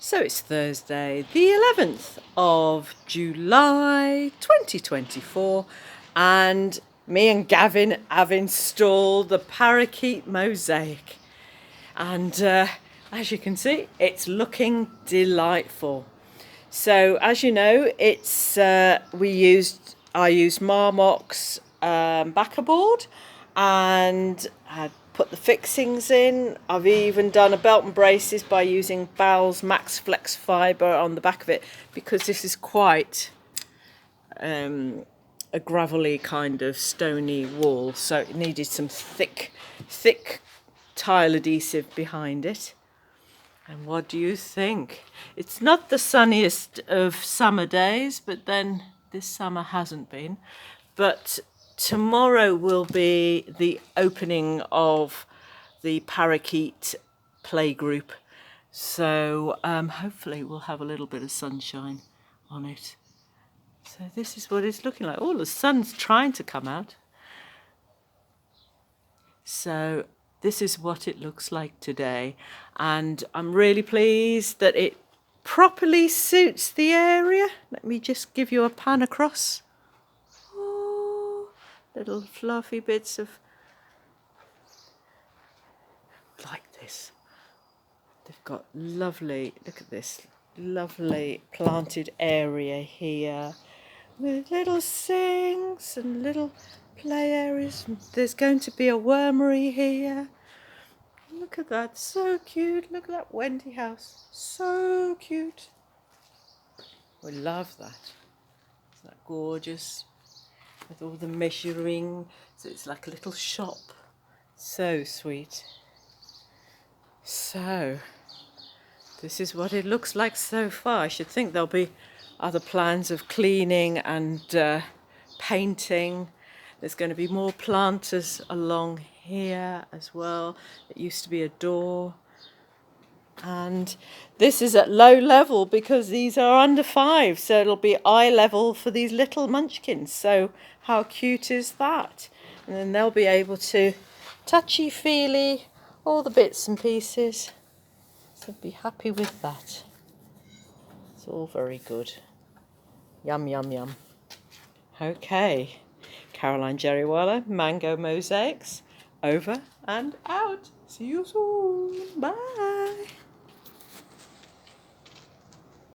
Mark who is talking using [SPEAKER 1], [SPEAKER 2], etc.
[SPEAKER 1] So it's Thursday, the 11th of July 2024, and me and Gavin have installed the Parakeet Mosaic. And as you can see, it's looking delightful. So as you know, it's I used Marmox backer board and had put the fixings in. I've even done a belt and braces by using BAL Max Flex Fibre on the back of it, because this is quite a gravelly kind of stony wall, so it needed some thick tile adhesive behind it. And what do you think? It's not the sunniest of summer days, but then this summer hasn't been. But tomorrow will be the opening of the Parakeet playgroup. So hopefully we'll have a little bit of sunshine on it. So this is what it's looking like. Oh, the sun's trying to come out. So this is what it looks like today, and I'm really pleased that it properly suits the area. Let me just give you a pan across. Oh, little fluffy bits of like this. They've got lovely, look at this, lovely planted area here with little sinks and little play areas. There's going to be a wormery here. Look at that, so cute. Look at that Wendy house, so cute. We love that. Isn't that gorgeous? With all the measuring, so it's like a little shop. So sweet. So this is what it looks like so far. I should think there'll be other plans of cleaning and painting. There's going to be more planters along here as well. It used to be a door. And this is at low level because these are under 5, so it'll be eye level for these little munchkins. So how cute is that? And then they'll be able to touchy-feely all the bits and pieces. So be happy with that. It's all very good. Yum, yum, yum. Okay. Caroline Jerrywaller, Mango Mosaics, over and out. See you soon. Bye.